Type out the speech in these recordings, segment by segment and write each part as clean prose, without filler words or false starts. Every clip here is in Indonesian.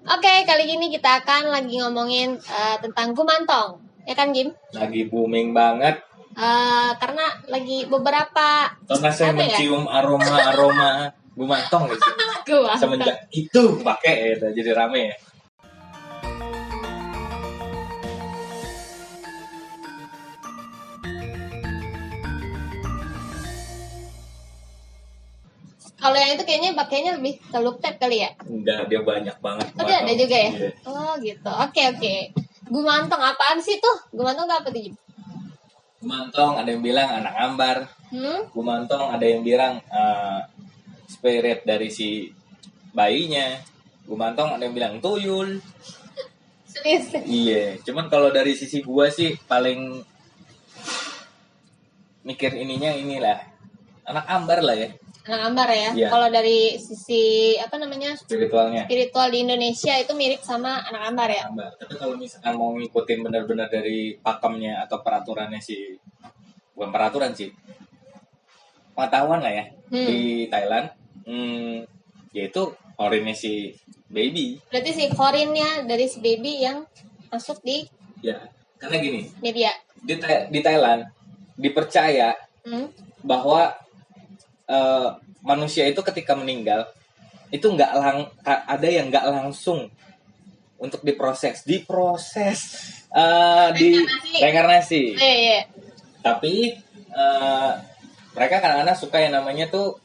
Oke, kali ini kita akan lagi ngomongin tentang gumantong, ya kan Jim? Lagi booming banget Karena lagi beberapa karena saya apa ya? mencium aroma gumantong gitu. Gumantong. Semenjak itu pakai ya, jadi rame ya. Kalau yang itu pakainya lebih ke look tape kali ya? Enggak, dia banyak banget. Oh, dia ada juga ya? Iya. Oh gitu. Oke. Gumantong apaan sih tuh? Gumantong tuh apa tuh Jim? Gumantong ada yang bilang anak ambar. Gumantong ada yang bilang spirit dari si bayinya. Gumantong ada yang bilang tuyul. Serius? Iya, cuman kalau dari sisi gua sih paling mikir inilah anak ambar lah ya. Anak ambar ya? Iya. Kalau dari sisi Spiritualnya. spiritual di Indonesia itu mirip sama anak ambar ya? Ambar. Tapi kalau misalkan mau ngikutin benar-benar dari pakemnya atau peraturannya sih, bukan peraturan sih, pengetahuan lah ya di Thailand, yaitu orinnya si baby. Berarti si foreignnya dari si baby yang masuk di Ya, karena gini, media. di Thailand dipercaya bahwa manusia itu ketika meninggal itu ada yang nggak langsung untuk diproses di reinkarnasi. Iya. Tapi mereka kadang-kadang suka yang namanya tuh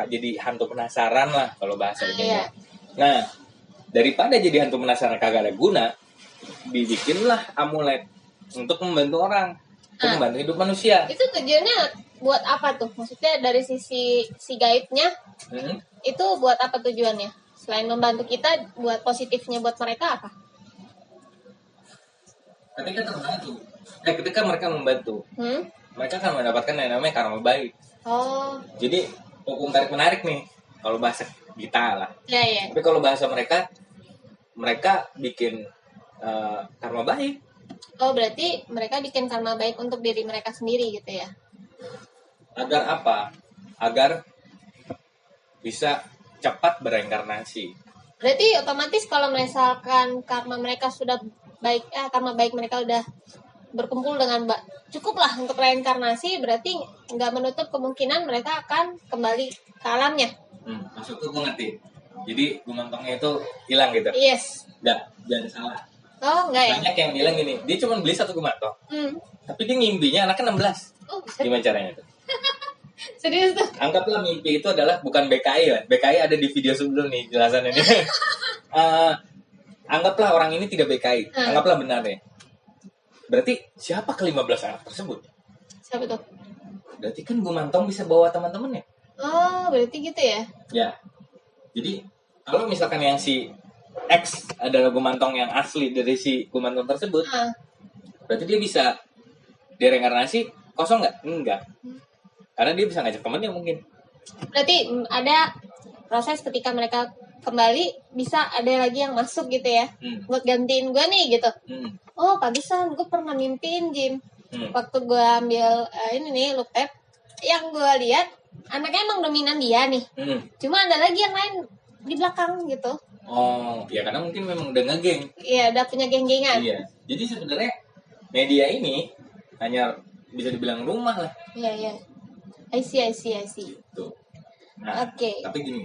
jadi hantu penasaran lah kalau bahasa ini. Iya. Nah, daripada jadi hantu penasaran kagak ada guna, dibikinlah amulet untuk membantu orang, untuk membantu hidup manusia. Itu tujuannya buat apa tuh? Maksudnya dari sisi si gaibnya itu buat apa tujuannya? Selain membantu kita, buat positifnya buat mereka apa? Ketika mereka membantu, mereka akan mendapatkan yang namanya karma baik. Oh. Jadi hukum tarik menarik nih kalau bahasa kita lah. Iya. Tapi kalau bahasa mereka bikin karma baik. Oh, berarti mereka bikin karma baik untuk diri mereka sendiri gitu ya? Agar apa? Agar bisa cepat bereinkarnasi. Berarti otomatis kalau misalkan karma mereka sudah baik, karma baik mereka udah berkumpul dengan cukuplah untuk reinkarnasi, berarti nggak menutup kemungkinan mereka akan kembali ke alamnya. Maksudku gue ngerti. Jadi gumantongnya itu hilang gitu. Yes. Jangan salah. Oh, enggak ya? Banyak yang bilang gini, dia cuma beli satu gumantong. Tapi dia ngimpinya anaknya 16. Oh, gimana caranya tuh? Serius tuh? Anggaplah mimpi itu adalah bukan BKI ya. BKI ada di video sebelum nih jelasan ini. Anggaplah orang ini tidak BKI. Anggaplah benar ya. Berarti siapa ke-15 anak tersebut? Siapa tuh? Berarti kan gumantong bisa bawa teman-temannya. Oh, berarti gitu ya? Ya. Jadi kalau misalkan yang si X adalah gumantong yang asli dari si gumantong tersebut, berarti dia bisa direinkarnasi kosong nggak? Enggak. Karena dia bisa ngajak temannya mungkin. Berarti ada proses ketika mereka kembali, bisa ada lagi yang masuk gitu ya? Buat gantiin gue nih gitu. Oh, pagisan gue pernah mimpiin Jim. Waktu gue ambil ini nih look tape, yang gue lihat anaknya emang dominan dia nih. Cuma ada lagi yang lain di belakang gitu. Oh, ya karena mungkin memang udah ngegeng. Iya, udah punya geng-gengan. Iya. Jadi sebenarnya media ini hanya bisa dibilang rumah lah. Iya. I see. Gitu. Nah, Oke. Tapi gini.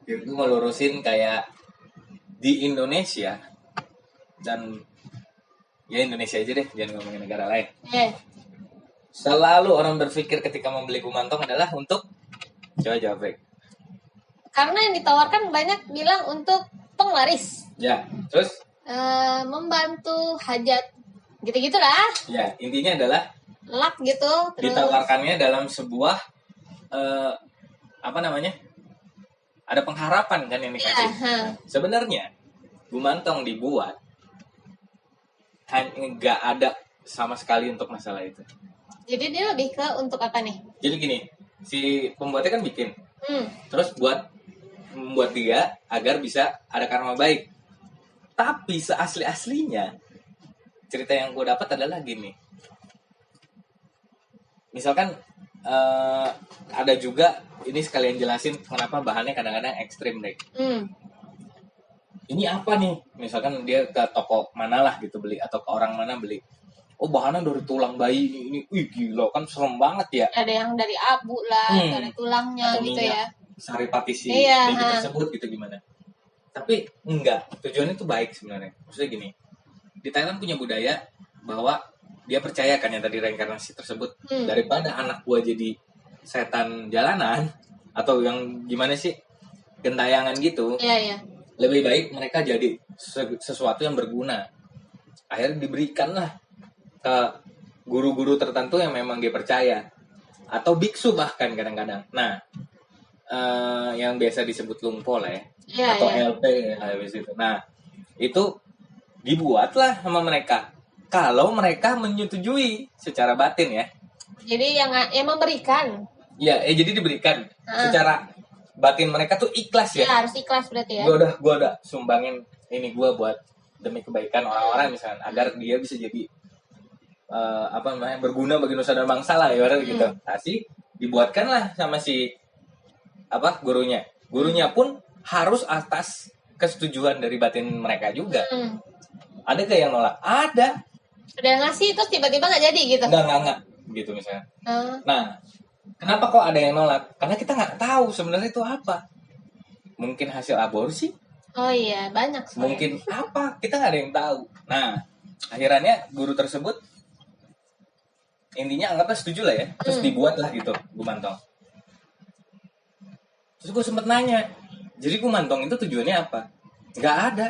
Gue mau lurusin kayak di Indonesia dan ya Indonesia aja deh, jangan ngomongin negara lain. Selalu orang berpikir ketika membeli gumantong adalah untuk jawab. Karena yang ditawarkan banyak bilang untuk penglaris. Ya, terus? Membantu hajat, gitu-gitu lah. Ya, intinya adalah luck gitu. Terus ditawarkannya dalam sebuah ada pengharapan kan yang dikasih. Sebenarnya gumantong dibuat nggak ada sama sekali untuk masalah itu. Jadi dia lebih ke untuk apa nih? Jadi gini, si pembuatnya kan bikin, terus membuat dia agar bisa ada karma baik. Tapi seasli-aslinya cerita yang gue dapat adalah gini. Misalkan ada juga ini sekalian jelasin kenapa bahannya kadang-kadang ekstrim deh. Ini apa nih? Misalkan dia ke toko mana lah gitu beli atau ke orang mana beli. Oh bahannya dari tulang bayi ini, wih gila kan serem banget ya. Ada yang dari abu lah, ada tulangnya atau gitu ya. Saripati si baby tersebut gitu gimana? Tapi enggak, tujuannya itu baik sebenarnya. Maksudnya gini, di Thailand punya budaya bahwa dia percaya kan yang tadi reinkarnasi tersebut daripada anak gua jadi setan jalanan atau yang gimana sih gentayangan gitu. Iya. Lebih baik mereka jadi sesuatu yang berguna. Akhirnya diberikanlah ke guru-guru tertentu yang memang dia percaya atau biksu bahkan kadang-kadang. Nah, yang biasa disebut lungpo lah ya, atau LP ya, habis itu. Nah, itu dibuatlah sama mereka. Kalau mereka menyetujui secara batin ya. Jadi yang memberikan. Iya, jadi diberikan secara batin mereka tuh ikhlas ya. Iya, harus ikhlas berarti ya. Gua udah sumbangin ini gua buat demi kebaikan orang-orang misalnya agar dia bisa jadi berguna bagi nusa dan bangsa lah ya gitu. Kasih dibuatkanlah sama si gurunya. Gurunya pun harus atas kesetujuan dari batin mereka juga. Ada gak yang nolak? Ada. Udah ngasih terus tiba-tiba nggak jadi gitu? Enggak gitu misalnya. Nah, kenapa kok ada yang nolak? Karena kita nggak tahu sebenarnya itu apa. Mungkin hasil aborsi. Oh iya, banyak sebenarnya. Mungkin apa? Kita nggak ada yang tahu. Nah, akhirnya guru tersebut intinya anggaplah setuju lah ya. Terus dibuatlah gitu gumantong. Terus gue sempet nanya, jadi gumantong itu tujuannya apa? Nggak ada.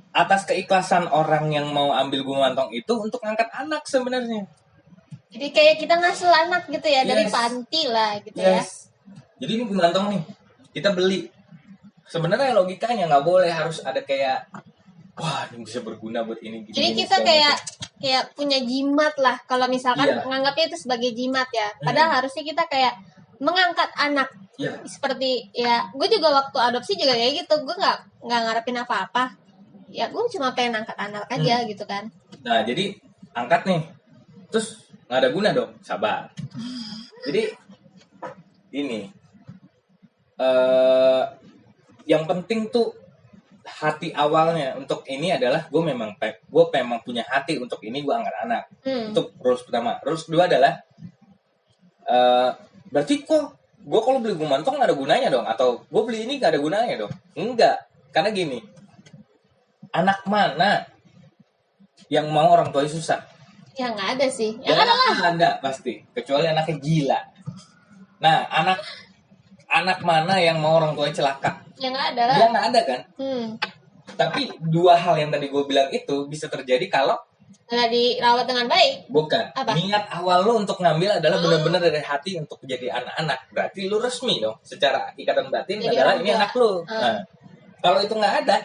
Atas keikhlasan orang yang mau ambil gumantong itu untuk ngangkat anak sebenarnya. Jadi kayak kita ngasuh anak gitu ya, dari panti lah gitu ya. Jadi ini gumantong nih, kita beli. Sebenarnya logikanya nggak boleh harus ada kayak, wah ini bisa berguna buat ini. Jadi kita kayak punya jimat lah, kalau misalkan menganggapnya itu sebagai jimat ya. Padahal harusnya kita kayak mengangkat anak. Seperti ya, gue juga waktu adopsi juga kayak gitu, gue nggak ngarepin apa-apa. Ya gue cuma pengen angkat anak aja gitu kan. Nah jadi angkat nih, terus nggak ada guna dong, sabar. Jadi ini yang penting tuh hati awalnya untuk ini adalah gue memang punya hati untuk ini, gue angkat anak. Untuk rules pertama. Rules kedua adalah berarti kok gue kalau beli gumantong nggak ada gunanya dong, atau gue beli ini nggak ada gunanya dong? Enggak, karena gini, anak mana yang mau orang tuanya susah? Ya nggak ada sih. Ya ada pasti, kecuali anaknya gila. Nah, anak mana yang mau orang tuanya celaka? Ya nggak ada lah. Ya nggak ada kan? Tapi dua hal yang tadi gue bilang itu bisa terjadi kalau nggak dirawat dengan baik. Bukan. Apa? Niat awal lo untuk ngambil adalah benar-benar dari hati untuk jadi anak-anak. Berarti lo resmi dong. Secara ikatan batin jadi adalah ini anak lo. Nah, kalau itu nggak ada,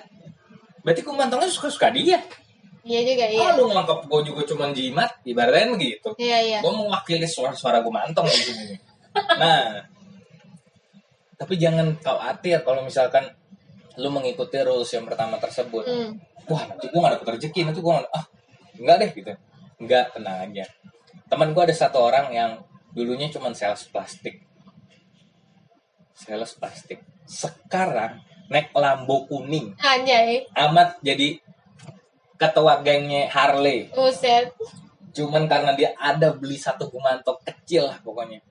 berarti gumantongnya suka-suka dia. Iya juga, iya. Kalau lu nganggap gue juga cuma jimat, ibaratnya begitu. Iya. Gue mewakili suara-suara gumantong di sini. Nah, tapi jangan khawatir kalau misalkan lu mengikuti rules yang pertama tersebut. Wah, nanti gue gak dapet rezeki, nanti gue enggak deh gitu. Enggak, tenang aja. Teman gue ada satu orang yang dulunya cuma sales plastik. Sekarang naik Lambo kuning. Anjay. Amat jadi ketua gengnya Harley. Buset. Cuman karena dia ada beli satu gumantong kecil lah pokoknya.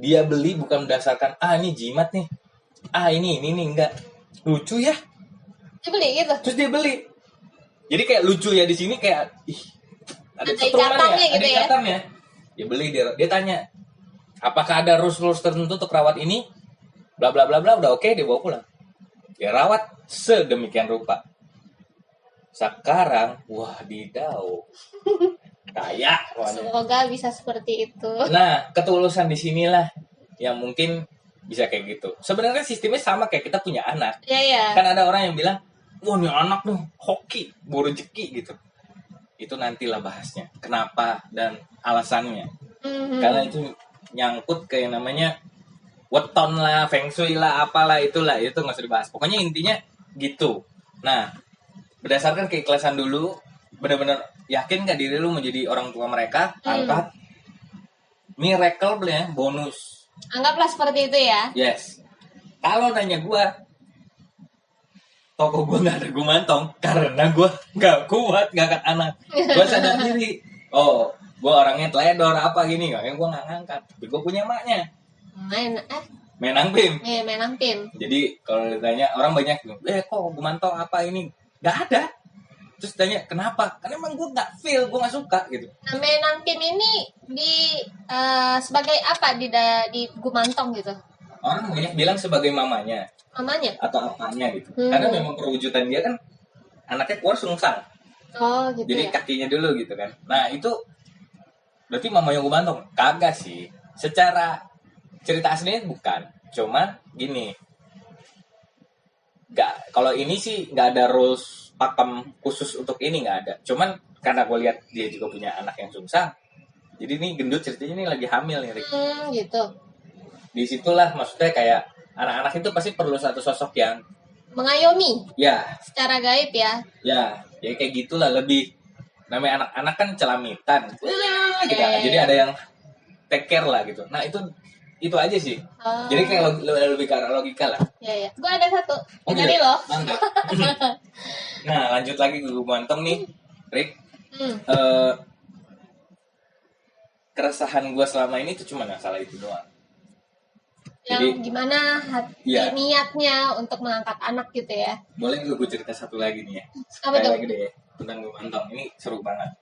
Dia beli bukan berdasarkan ini jimat nih. Ini enggak. Lucu ya. Dia beli gitu. Terus dia beli. Jadi kayak lucu ya di sini kayak ada ikatannya gitu ya. Dia beli dia tanya, "Apakah ada rules tertentu untuk rawat ini?" Bla bla bla bla, udah oke, dia bawa pulang. Dia rawat sedemikian rupa. Sekarang, wadidaw. Kayak. Semoga bisa seperti itu. Nah, ketulusan di sinilah yang mungkin bisa kayak gitu. Sebenarnya sistemnya sama kayak kita punya anak. Iya. Kan ada orang yang bilang, wah ini anak tuh hoki, bawa rezeki gitu. Itu nantilah bahasnya. Kenapa dan alasannya. Karena itu nyangkut ke yang namanya weton lah, feng shui lah, apalah itulah. Itu nggak usah dibahas. Pokoknya intinya gitu. Nah, berdasarkan keikhlasan dulu, benar-benar yakin gak diri lu menjadi orang tua mereka, angkat. miracle ya, bonus. Anggaplah seperti itu ya. Yes. Kalau nanya gue, toko gue nggak ada gumantong karena gue nggak kuat ngangkat anak. Gue sadar diri. Oh, gue orangnya teledor apa gini, makanya gue nggak ngangkat. Tapi gue punya maknya. Menang pim. Iya, menang pim. Jadi kalau ditanya orang banyak, kok gumantong apa ini? Nggak ada. Terus tanya kenapa? Karena emang gue nggak feel, gue nggak suka gitu. Nah, menang pim ini sebagai apa di gumantong gitu? Orang banyak bilang sebagai mamanya. Mamanya? Atau apanya gitu. Karena memang perwujudan dia kan anaknya keluar sungsang. Oh gitu. Jadi ya? kakinya dulu gitu kan. Nah itu berarti mamanya gumantong? Kagak sih. Secara cerita aslinya bukan. Cuma gini. Kalau ini sih nggak ada rules pakem khusus untuk ini, nggak ada. Cuman karena gue lihat dia juga punya anak yang sungsang. Jadi ini gendut ceritanya ini lagi hamil nih Rik. Gitu. Disitulah maksudnya kayak anak-anak itu pasti perlu satu sosok yang mengayomi. Ya. Secara gaib ya. Ya kayak gitulah, lebih namanya anak-anak kan celamitan. Gitu. Jadi ada yang take care lah gitu. Nah itu aja sih. Jadi kayak lebih ke arah logika lah. Iya. Gue ada satu. Dari lo. Nah lanjut lagi ke gumantong nih, Rick. Keresahan gue selama ini tuh cuma masalah itu doang. Yang jadi, gimana niatnya untuk mengangkat anak gitu ya? Boleh gue cerita satu lagi nih ya. Apa tuh? Lagi deh tentang gumantong. Ini seru banget.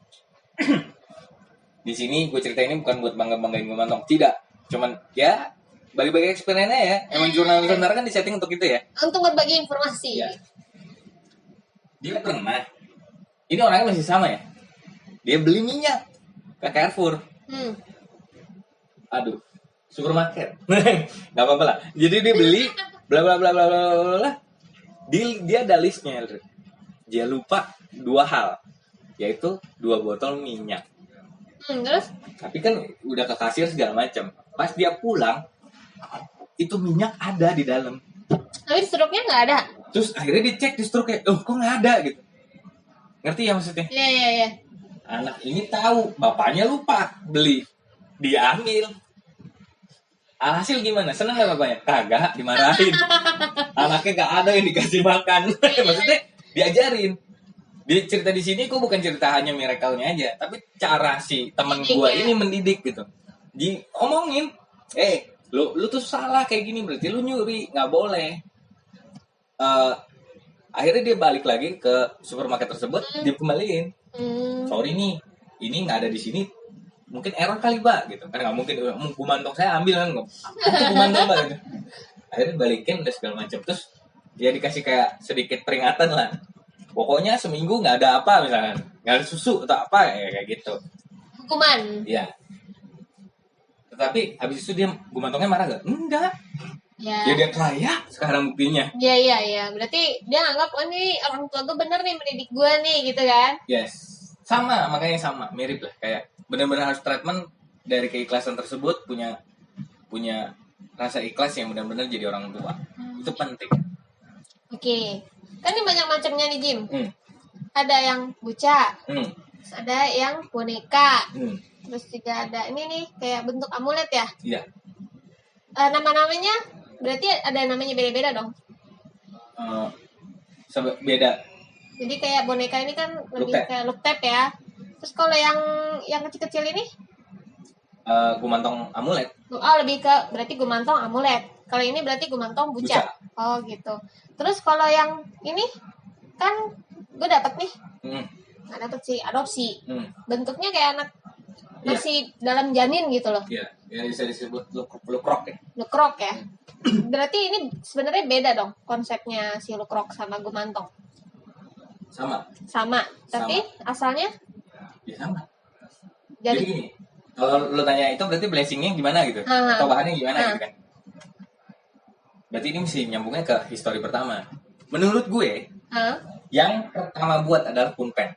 Di sini gue cerita ini bukan buat banggain gumantong, tidak. Cuman ya bagi-bagi experience-nya ya. Emang jurnal Nusantara kan disetting untuk itu ya. Untuk berbagi informasi. Ya. Dia pernah. Ini orangnya masih sama ya. Dia beli minyak ke Carrefour. Aduh. Supermarket, nggak apa-apa lah. Jadi dia beli, bla bla bla bla bla bla. Dia ada listnya, dia lupa 2 hal, yaitu 2 botol minyak. Terus? Tapi kan udah ke kasir segala macam. Pas dia pulang, itu minyak ada di dalam. Tapi di struknya nggak ada. Terus akhirnya dicek di struknya, kok nggak ada gitu. Ngerti ya maksudnya? Iya. Anak ini tahu, bapaknya lupa beli, dia ambil. Hasil gimana? Senang gak bapaknya? Kagak, dimarahin. Anaknya gak ada yang dikasih makan. Maksudnya diajarin. Di cerita di sini kok bukan cerita hanya miracle-nya aja, tapi cara si teman gua ini mendidik gitu. Diomongin, lu tuh salah kayak gini, berarti lu nyuri, nggak boleh. Akhirnya dia balik lagi ke supermarket tersebut, dia kembaliin. Sorry nih, ini nggak ada di sini. Mungkin error kali Mbak gitu kan, nggak mungkin gumantong saya ambil kan, itu gumantong Mbak gitu. Akhirnya balikin udah segala macam, terus dia dikasih kayak sedikit peringatan lah, pokoknya seminggu nggak ada apa misalnya, nggak ada susu atau apa ya kayak gitu, hukuman. Iya. Tetapi habis itu dia gumantongnya marah gak? Enggak. Ya dia kaya sekarang buktinya. Iya. Berarti dia anggap ini orang tua gue bener nih mendidik gue nih gitu kan? Yes. Sama, makanya sama, mirip lah kayak benar-benar harus treatment dari keikhlasan tersebut, punya rasa ikhlas yang benar-benar jadi orang tua. Itu penting. Oke. Kan ini banyak macamnya nih Jim. Ada yang buca, ada yang boneka, terus juga ada ini nih kayak bentuk amulet ya. Iya. Nama-namanya berarti ada namanya beda-beda dong. Beda. Jadi kayak boneka ini kan lebih kayak look tape ya. Terus kalau yang kecil-kecil ini? Gumantong amulet. Oh, lebih ke berarti gumantong amulet. Kalau ini berarti gumantong buca. Oh, gitu. Terus kalau yang ini kan gue dapet nih. Nggak dapet sih, adopsi. Bentuknya kayak anak masih dalam janin gitu loh. Iya, yang bisa disebut lukrok ya. Lukrok ya. Berarti ini sebenarnya beda dong konsepnya si lukrok sama gumantong. Sama. Tapi asalnya? Ya sama. Jadi gini, kalau lo tanya itu berarti blessingnya gimana gitu, atau bahannya gimana gitu kan? Berarti ini mesti nyambungnya ke histori pertama. Menurut gue, yang pertama buat adalah Kunpen.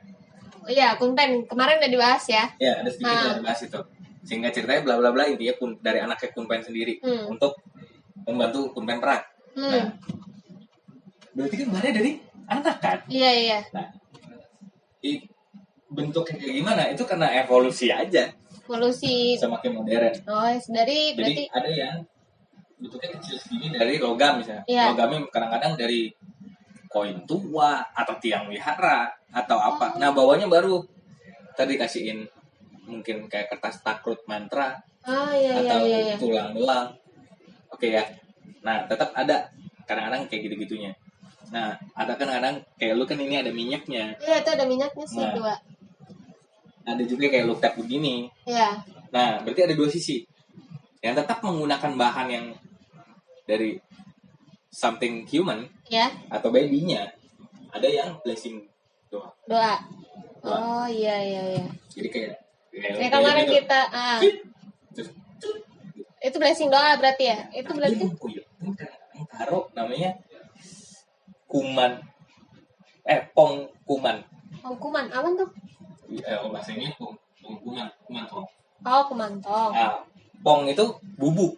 Oh iya, Kunpen kemarin udah dibahas ya? Ya, ada sedikit udah dibahas itu. Sehingga ceritanya bla bla bla intinya dari anaknya Kunpen sendiri untuk membantu Kunpen perang. Nah, berarti kan bahannya dari anak kan? Iya. Nah, bentuknya kayak gimana itu karena evolusi aja. Polusi. Semakin modern. Oh, jadi berarti ada yang bentuknya kecil segini dari logam misalnya. Iya. Logamnya kadang-kadang dari koin tua atau tiang wihara atau apa. Nah, bawahnya baru tadi kasihin mungkin kayak kertas takrut mantra atau tulang belang. Oke ya. Nah, tetap ada kadang-kadang kayak gitu-gitunya. Nah, ada kadang-kadang kayak lu kan ini ada minyaknya. Iya, itu ada minyaknya sih, Nah, 2. ada juga kayak lu tap begini. Iya. Nah, berarti ada 2 sisi. Yang tetap menggunakan bahan yang dari something human Ya. atau baby-nya, ada yang blessing doa. Oh iya. Jadi kayak kemarin gitu. kita itu blessing doa berarti ya? Itu berarti taruh namanya kuman pong kuman. Kuman apa tuh? Bahasanya kuman tong. Oh, kumantong. Nah, pong itu bubuk.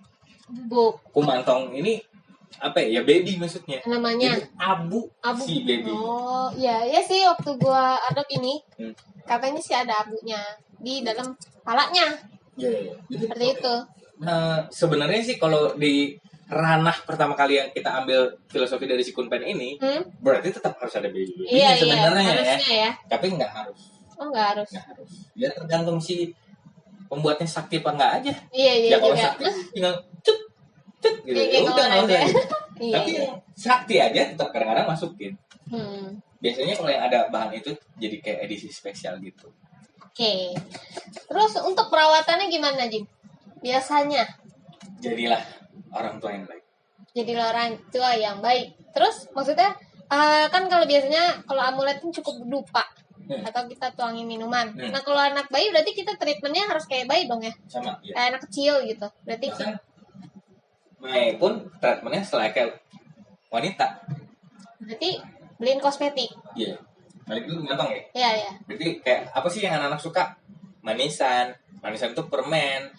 Kumantong ini apa ya, baby maksudnya. Namanya jadi abu si baby. Oh iya sih, waktu gua adop ini katanya sih ada abunya di dalam palanya. Iya. Seperti itu. Nah, sebenarnya sih kalau di ranah pertama kali yang kita ambil filosofi dari si Kunpen ini, berarti tetap harus ada baby. Iya, sebenarnya ya. Tapi nggak harus. Oh, nggak harus. Ya tergantung si pembuatnya sakti apa enggak aja. Iya. Ya kalau sakti tinggal cut gitu. Ya udah nggak usah. Tapi yang sakti aja tetap kadang-kadang masukin. Biasanya kalau yang ada bahan itu jadi kayak edisi spesial gitu. Oke. Terus untuk perawatannya gimana, Jim? Biasanya? Jadilah orang tua yang baik. Jadilah orang tua yang baik. Terus maksudnya kan kalau biasanya kalau amulet itu cukup dupa atau kita tuangin minuman. Nah kalau anak bayi berarti kita treatmentnya harus kayak bayi dong ya? Sama. Ya. Kayak anak kecil gitu. Berarti Mai pun treatmentnya kayak wanita. Berarti beliin kosmetik. Iya. Balik dulu gampang ya? Iya. Berarti kayak apa sih yang anak-anak suka? Manisan itu permen.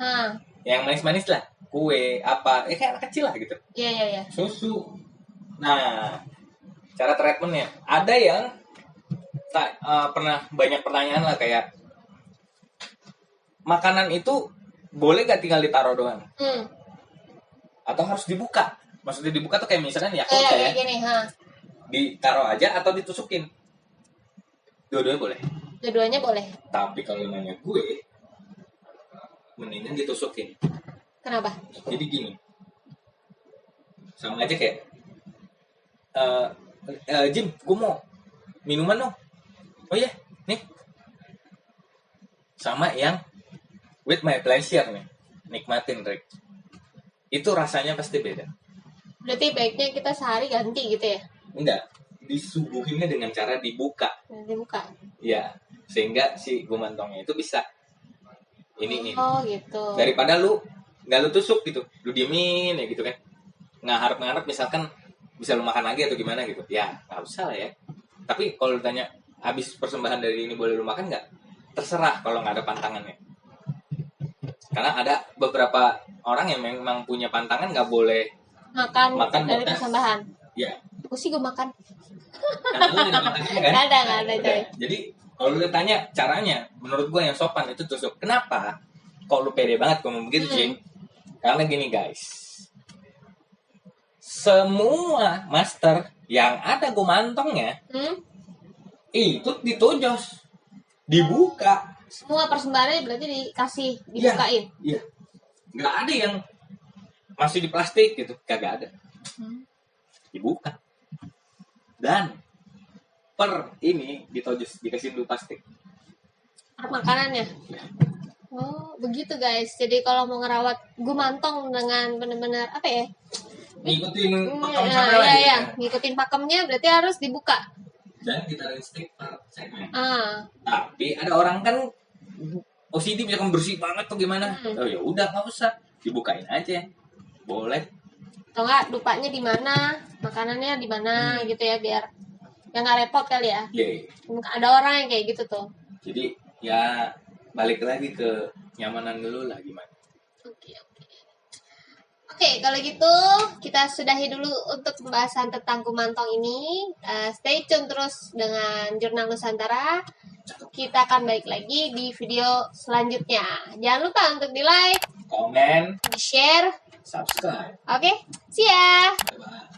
Yang manis-manis lah, kue, apa, kayak anak kecil lah gitu. Iya. Susu. Nah, cara treatmentnya ada yang pernah banyak pertanyaan lah kayak makanan itu boleh gak tinggal ditaruh doang? Atau harus dibuka? Maksudnya dibuka tuh kayak misalkan ya kayak gini, ditaruh aja atau ditusukin? Dua-duanya boleh. Dua-duanya boleh. Tapi kalau nanya gue, mendingan ditusukin. Kenapa? Jadi gini, sama aja kayak Jim, gue mau minuman dong. Oh iya, nih. Sama yang with my pleasure nih, nikmatin Rick. Itu rasanya pasti beda. Berarti baiknya kita sehari ganti gitu ya? Enggak, disuguhinnya dengan cara dibuka. Dibuka? Ya, sehingga si gumantongnya itu bisa ini. Oh gitu. Daripada lu nggak lu tusuk gitu, lu diemin ya gitu kan. Ngarep misalkan bisa lu makan lagi atau gimana gitu. Ya, nggak usah lah ya. Tapi kalau lu tanya, habis persembahan dari ini boleh lu makan nggak? Terserah kalau nggak ada pantangannya. Karena ada beberapa orang yang memang punya pantangan nggak boleh makan dari persembahan. Ya. Aku sih gue makan. Karena lu ada pantangannya kan? Nggak ada coy. Jadi kalau lu tanya caranya, menurut gue yang sopan itu tusuk. Kenapa? Kok lu pede banget ngomong begitu, Cing? Karena gini guys, semua master yang ada gumantongnya itu ditojos, dibuka. Semua persembahannya berarti dibukain. Iya. Nggak ada yang masih di plastik gitu, kagak ada. Dibuka. Dan per ini ditojos, dikasih dulu plastik. Per makanannya. Oh, begitu guys. Jadi kalau mau ngerawat gumantong dengan benar-benar apa ya? Ngikutin pakem sampai ya. Ngikutin pakemnya berarti harus dibuka. Dan ditaruhin stick per segmen. Tapi ada orang kan OCD misalkan bersih banget tuh gimana? Oh ya udah nggak usah, dibukain aja, boleh. Atau nggak dupanya di mana, makanannya di mana gitu ya biar yang nggak repot kali ya. Ada orang yang kayak gitu tuh. Jadi ya balik lagi ke nyamanan dulu lah gimana. Oke, kalau gitu kita sudahi dulu untuk pembahasan tentang gumantong ini. Stay tune terus dengan Jurnal Nusantara. Kita akan balik lagi di video selanjutnya. Jangan lupa untuk di like, komen, di share, subscribe. oke, see ya. Bye.